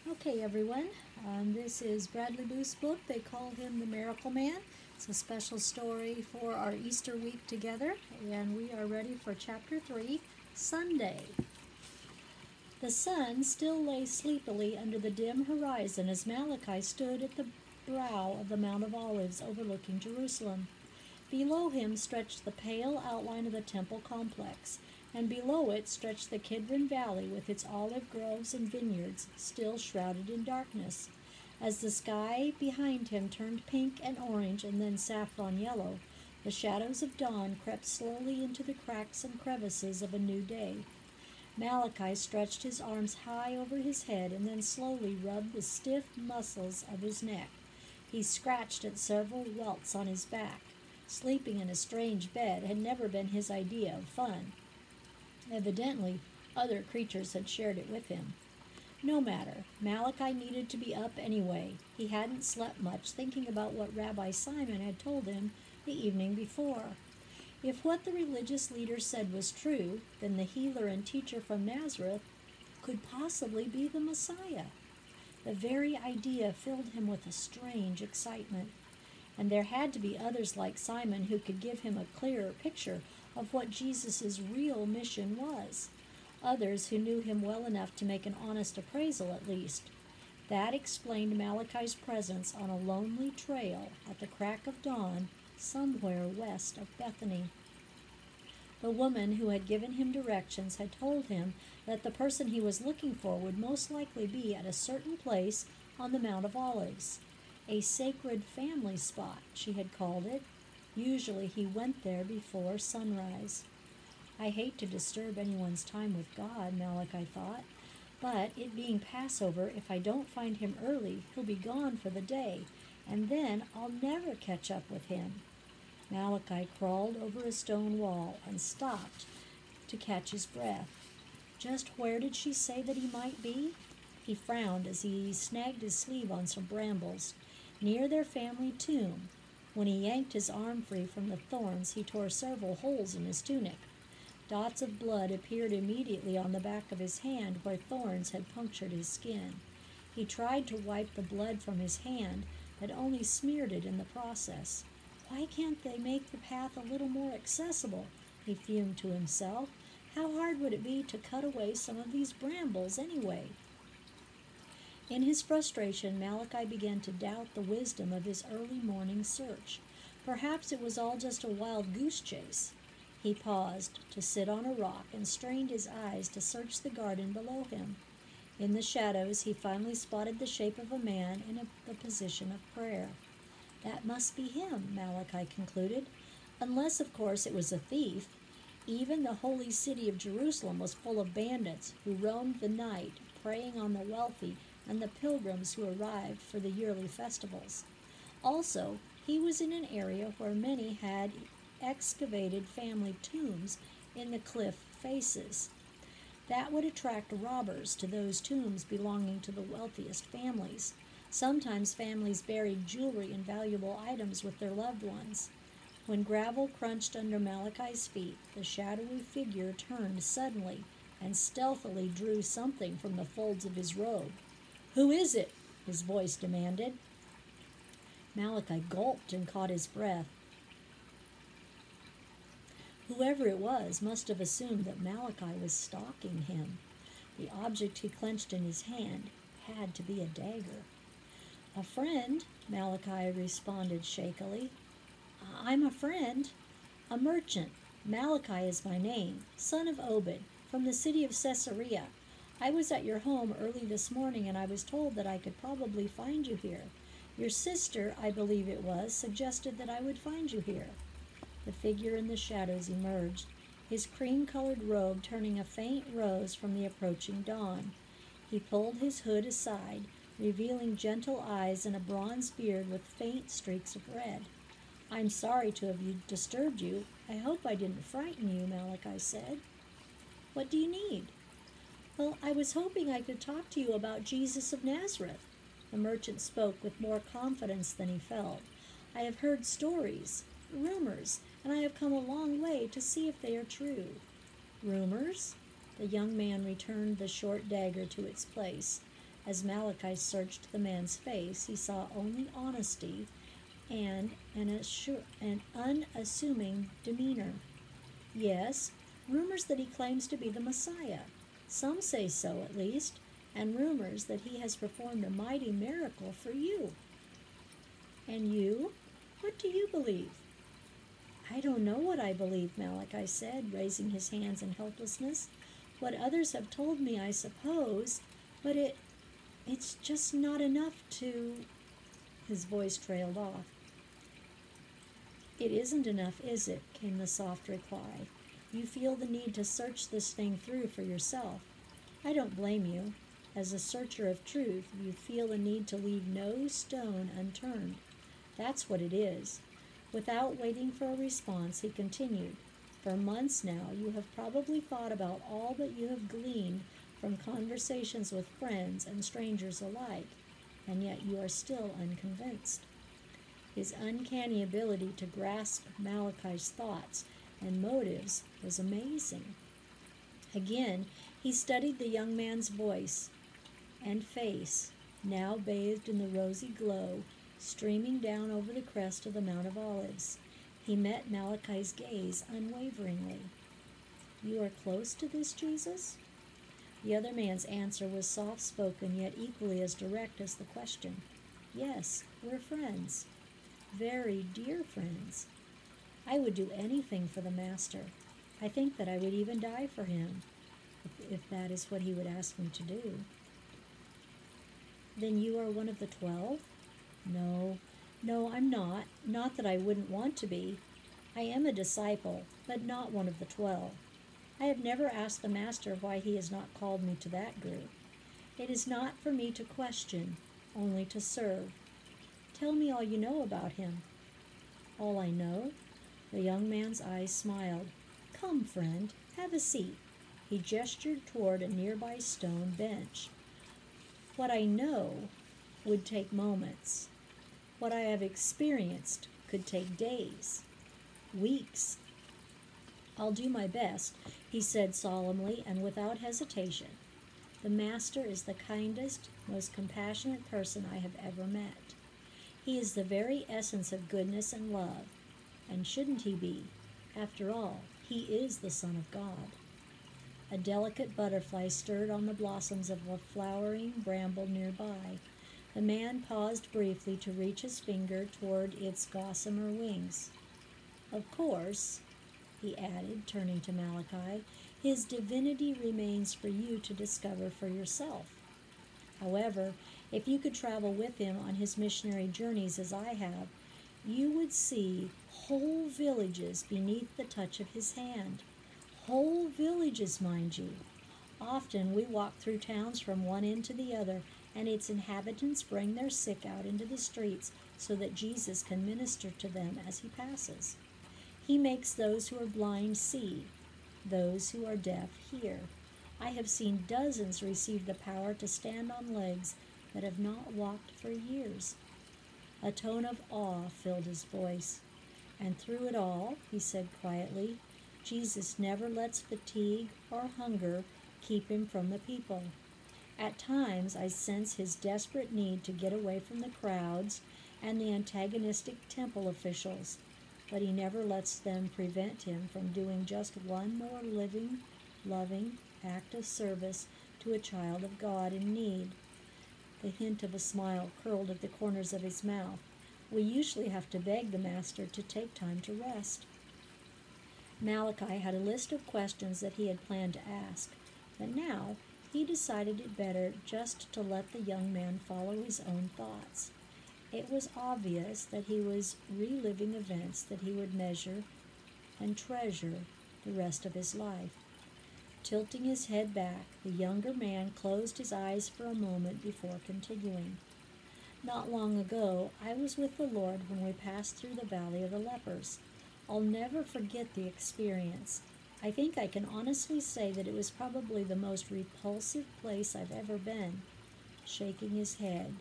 Okay, everyone, this is Bradley Booth's book. They call him the Miracle Man. It's a special story for our Easter week together, and we are ready for Chapter 3, Sunday. The sun still lay sleepily under the dim horizon as Malachi stood at the brow of the Mount of Olives overlooking Jerusalem. Below him stretched the pale outline of the temple complex, and below it stretched the Kidron Valley with its olive groves and vineyards, still shrouded in darkness. As the sky behind him turned pink and orange and then saffron yellow, the shadows of dawn crept slowly into the cracks and crevices of a new day. Malachi stretched his arms high over his head and then slowly rubbed the stiff muscles of his neck. He scratched at several welts on his back. Sleeping in a strange bed had never been his idea of fun. Evidently, other creatures had shared it with him. No matter, Malachi needed to be up anyway. He hadn't slept much, thinking about what Rabbi Simon had told him the evening before. If what the religious leader said was true, then the healer and teacher from Nazareth could possibly be the Messiah. The very idea filled him with a strange excitement. And there had to be others like Simon who could give him a clearer picture of what Jesus' real mission was. Others who knew him well enough to make an honest appraisal at least. That explained Malachi's presence on a lonely trail at the crack of dawn somewhere west of Bethany. The woman who had given him directions had told him that the person he was looking for would most likely be at a certain place on the Mount of Olives. A sacred family spot, she had called it. Usually he went there before sunrise. I hate to disturb anyone's time with God, Malachi thought, but it being Passover, if I don't find him early, he'll be gone for the day, and then I'll never catch up with him. Malachi crawled over a stone wall and stopped to catch his breath. Just where did she say that he might be? He frowned as he snagged his sleeve on some brambles. Near their family tomb. When he yanked his arm free from the thorns, he tore several holes in his tunic. Dots of blood appeared immediately on the back of his hand where thorns had punctured his skin. He tried to wipe the blood from his hand, but only smeared it in the process. Why can't they make the path a little more accessible? He fumed to himself. How hard would it be to cut away some of these brambles anyway? In his frustration, Malachi began to doubt the wisdom of his early morning search. Perhaps it was all just a wild goose chase. He paused to sit on a rock and strained his eyes to search the garden below him. In the shadows, he finally spotted the shape of a man in the position of prayer. That must be him, Malachi concluded, unless, of course, it was a thief. Even the holy city of Jerusalem was full of bandits who roamed the night, preying on the wealthy and the pilgrims who arrived for the yearly festivals. Also, he was in an area where many had excavated family tombs in the cliff faces. That would attract robbers to those tombs belonging to the wealthiest families. Sometimes families buried jewelry and valuable items with their loved ones. When gravel crunched under Malachi's feet, the shadowy figure turned suddenly and stealthily drew something from the folds of his robe. "Who is it?" his voice demanded. Malachi gulped and caught his breath. Whoever it was must have assumed that Malachi was stalking him. The object he clenched in his hand had to be a dagger. "A friend," Malachi responded shakily. "I'm a friend. A merchant. Malachi is my name, son of Obed, from the city of Caesarea. I was at your home early this morning, and I was told that I could probably find you here. Your sister, I believe it was, suggested that I would find you here." The figure in the shadows emerged, his cream-colored robe turning a faint rose from the approaching dawn. He pulled his hood aside, revealing gentle eyes and a bronze beard with faint streaks of red. "I'm sorry to have disturbed you. I hope I didn't frighten you," Malachi said. "What do you need?" "Well, I was hoping I could talk to you about Jesus of Nazareth." The merchant spoke with more confidence than he felt. "I have heard stories, rumors, and I have come a long way to see if they are true." "Rumors?" The young man returned the short dagger to its place. As Malachi searched the man's face, he saw only honesty and an unassuming demeanor. Yes, rumors that he claims to be the Messiah. Some say so, at least, and rumors that he has performed a mighty miracle for you. And you? What do you believe? I don't know what I believe, Malachi said, raising his hands in helplessness. What others have told me, I suppose, but it's just not enough to... His voice trailed off. It isn't enough, is it? Came the soft reply. You feel the need to search this thing through for yourself. I don't blame you. As a searcher of truth, you feel the need to leave no stone unturned. That's what it is. Without waiting for a response, he continued, For months now, you have probably thought about all that you have gleaned from conversations with friends and strangers alike, and yet you are still unconvinced. His uncanny ability to grasp Malachi's thoughts and motives was amazing. Again, he studied the young man's voice and face, now bathed in the rosy glow streaming down over the crest of the Mount of Olives. He met Malachi's gaze unwaveringly. You are close to this Jesus? The other man's answer was soft-spoken, yet equally as direct as the question. Yes, we're friends. Very dear friends. I would do anything for the Master. I think that I would even die for him, if that is what he would ask me to do. Then you are one of the 12? No, I'm not. Not that I wouldn't want to be. I am a disciple, but not one of the 12. I have never asked the Master why he has not called me to that group. It is not for me to question, only to serve. Tell me all you know about him. All I know? The young man's eyes smiled. Come, friend, have a seat. He gestured toward a nearby stone bench. What I know would take moments. What I have experienced could take days, weeks. I'll do my best, he said solemnly and without hesitation. The Master is the kindest, most compassionate person I have ever met. He is the very essence of goodness and love, and shouldn't he be? After all, he is the Son of God. A delicate butterfly stirred on the blossoms of a flowering bramble nearby. The man paused briefly to reach his finger toward its gossamer wings. Of course, he added, turning to Malachi, his divinity remains for you to discover for yourself. However, if you could travel with him on his missionary journeys as I have, you would see whole villages beneath the touch of his hand. Whole villages, mind you. Often we walk through towns from one end to the other, and its inhabitants bring their sick out into the streets so that Jesus can minister to them as he passes. He makes those who are blind see, those who are deaf hear. I have seen dozens receive the power to stand on legs that have not walked for years. A tone of awe filled his voice. And through it all, he said quietly, Jesus never lets fatigue or hunger keep him from the people. At times, I sense his desperate need to get away from the crowds and the antagonistic temple officials, but he never lets them prevent him from doing just one more living, loving act of service to a child of God in need. The hint of a smile curled at the corners of his mouth. We usually have to beg the Master to take time to rest. Malachi had a list of questions that he had planned to ask, but now he decided it better just to let the young man follow his own thoughts. It was obvious that he was reliving events that he would measure and treasure the rest of his life. Tilting his head back, the younger man closed his eyes for a moment before continuing. Not long ago, I was with the Lord when we passed through the Valley of the Lepers. I'll never forget the experience. I think I can honestly say that it was probably the most repulsive place I've ever been. Shaking his head,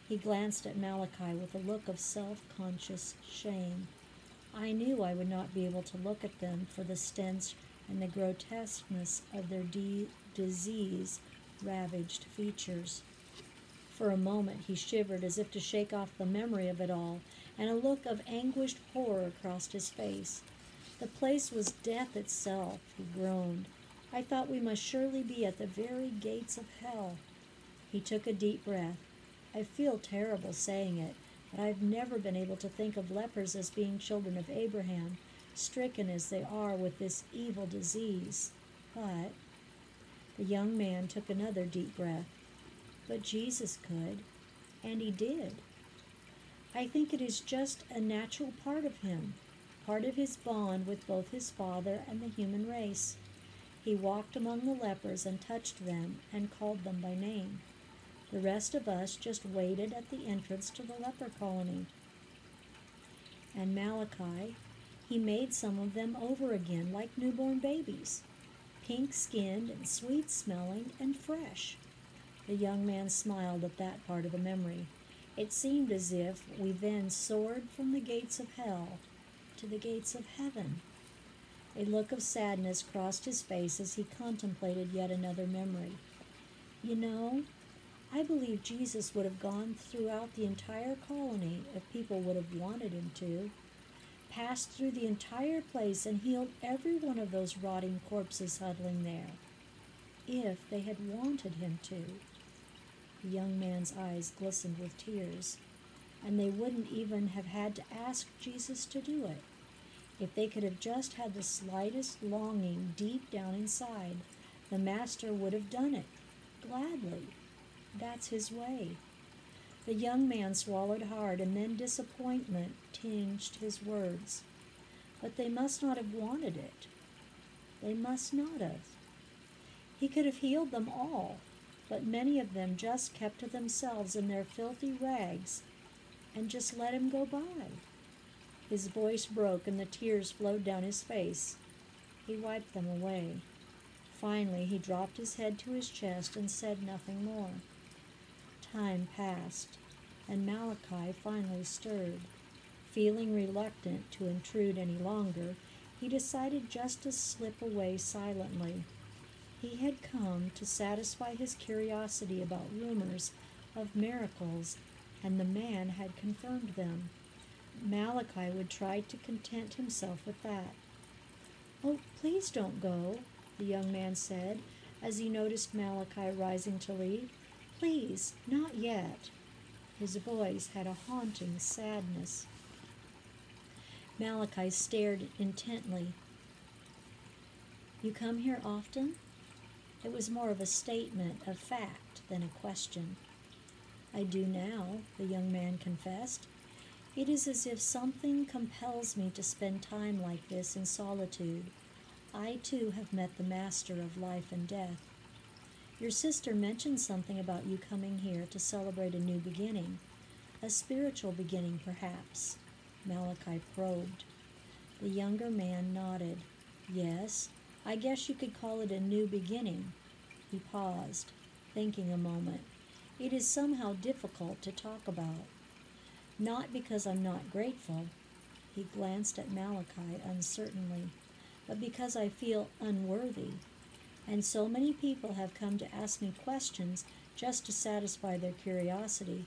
he glanced at Malachi with a look of self-conscious shame. I knew I would not be able to look at them for the stench and the grotesqueness of their disease-ravaged features. For a moment he shivered as if to shake off the memory of it all, and a look of anguished horror crossed his face. The place was death itself, he groaned. I thought we must surely be at the very gates of hell. He took a deep breath. I feel terrible saying it, but I've never been able to think of lepers as being children of Abraham, stricken as they are with this evil disease. But the young man took another deep breath. But Jesus could, and he did. I think it is just a natural part of him, part of his bond with both his Father and the human race. He walked among the lepers and touched them and called them by name. The rest of us just waited at the entrance to the leper colony. And Malachi, he made some of them over again like newborn babies, pink-skinned and sweet-smelling and fresh. The young man smiled at that part of the memory. It seemed as if we then soared from the gates of hell to the gates of heaven. A look of sadness crossed his face as he contemplated yet another memory. You know, I believe Jesus would have gone throughout the entire colony if people would have wanted him to, passed through the entire place and healed every one of those rotting corpses huddling there, if they had wanted him to. The young man's eyes glistened with tears, and they wouldn't even have had to ask Jesus to do it. If they could have just had the slightest longing deep down inside, the Master would have done it, gladly. That's his way. The young man swallowed hard, and then disappointment tinged his words. But they must not have wanted it. They must not have. He could have healed them all, but many of them just kept to themselves in their filthy rags and just let him go by. His voice broke and the tears flowed down his face. He wiped them away. Finally, he dropped his head to his chest and said nothing more. Time passed, and Malachi finally stirred. Feeling reluctant to intrude any longer, he decided just to slip away silently. He had come to satisfy his curiosity about rumors of miracles, and the man had confirmed them. Malachi would try to content himself with that. "Oh, please don't go," the young man said, as he noticed Malachi rising to leave. "Please, not yet." His voice had a haunting sadness. Malachi stared intently. "You come here often?" It was more of a statement of fact than a question. "I do now," the young man confessed. "It is as if something compels me to spend time like this in solitude. I, too, have met the Master of life and death. Your sister mentioned something about you coming here to celebrate a new beginning, a spiritual beginning, perhaps." Malachi probed. The younger man nodded. "Yes, I guess you could call it a new beginning." He paused, thinking a moment. "It is somehow difficult to talk about. Not because I'm not grateful," he glanced at Malachi uncertainly, "but because I feel unworthy. And so many people have come to ask me questions just to satisfy their curiosity.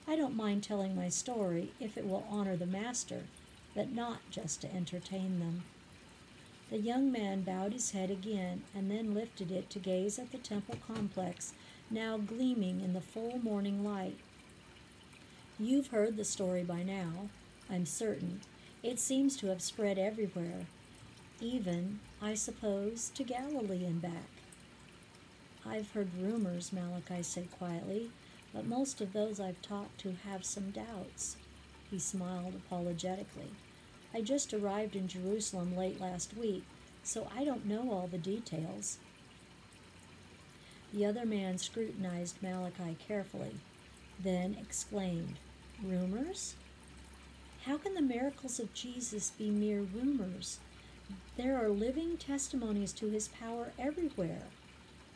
I don't mind telling my story if it will honor the Master, but not just to entertain them." The young man bowed his head again and then lifted it to gaze at the temple complex, now gleaming in the full morning light. "You've heard the story by now, I'm certain. It seems to have spread everywhere, even, I suppose, to Galilee and back." "I've heard rumors," Malachi said quietly, "but most of those I've talked to have some doubts." He smiled apologetically. "I just arrived in Jerusalem late last week, so I don't know all the details." The other man scrutinized Malachi carefully, then exclaimed, "Rumors? How can the miracles of Jesus be mere rumors? There are living testimonies to his power everywhere,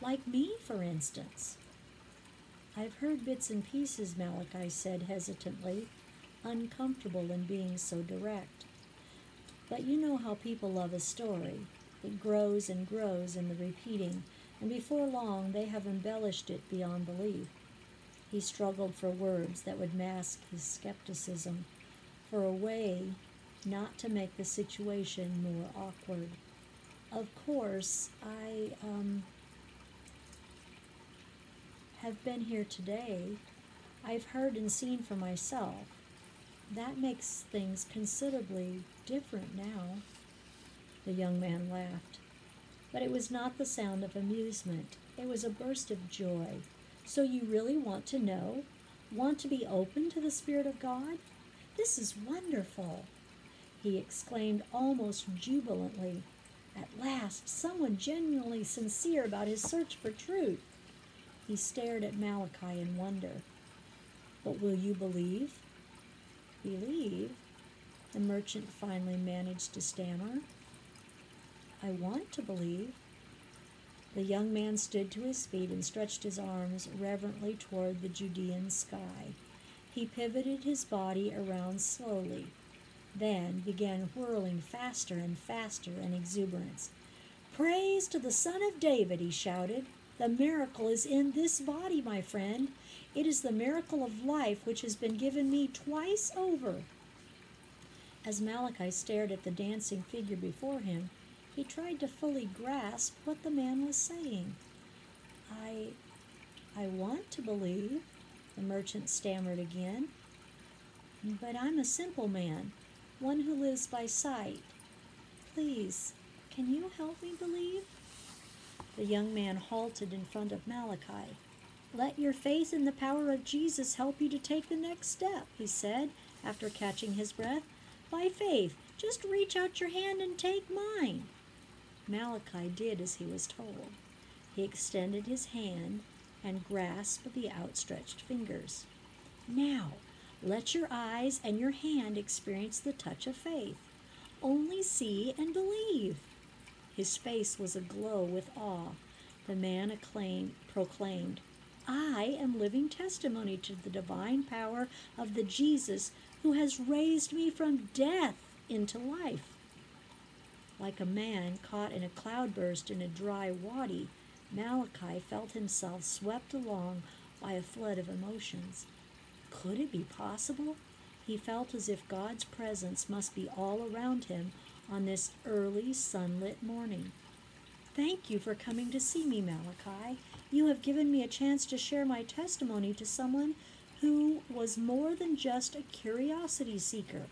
like me, for instance." "I've heard bits and pieces," Malachi said hesitantly, uncomfortable in being so direct. "But you know how people love a story. It grows and grows in the repeating, and before long they have embellished it beyond belief." He struggled for words that would mask his skepticism, for a way not to make the situation more awkward. Of course, I have been here today. I've heard and seen for myself. That makes things considerably different now. The young man laughed. But it was not the sound of amusement. It was a burst of joy. So you really want to know? Want to be open to the Spirit of God? This is wonderful, he exclaimed almost jubilantly. At last, someone genuinely sincere about his search for truth. He stared at Malachi in wonder. But will you believe? Believe? The merchant finally managed to stammer. I want to believe. The young man stood to his feet and stretched his arms reverently toward the Judean sky. He pivoted his body around slowly, then began whirling faster and faster in exuberance. Praise to the Son of David, he shouted. The miracle is in this body, my friend. It is the miracle of life which has been given me twice over. As Malachi stared at the dancing figure before him, he tried to fully grasp what the man was saying. I want to believe, the merchant stammered again. But I'm a simple man, one who lives by sight. Please, can you help me believe? The young man halted in front of Malachi. Let your faith in the power of Jesus help you to take the next step, he said, after catching his breath. By faith, just reach out your hand and take mine. Malachi did as he was told. He extended his hand and grasped the outstretched fingers. Now, let your eyes and your hand experience the touch of faith. Only see and believe. His face was aglow with awe. The man proclaimed, I am living testimony to the divine power of the Jesus who has raised me from death into life. Like a man caught in a cloudburst in a dry wadi, Malachi felt himself swept along by a flood of emotions. Could it be possible? He felt as if God's presence must be all around him on this early sunlit morning. Thank you for coming to see me, Malachi. You have given me a chance to share my testimony to someone who was more than just a curiosity seeker.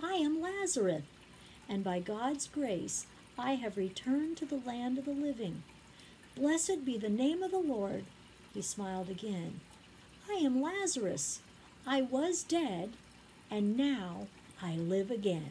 I am Lazarus, and by God's grace, I have returned to the land of the living. Blessed be the name of the Lord. He smiled again. I am Lazarus. I was dead, and now I live again.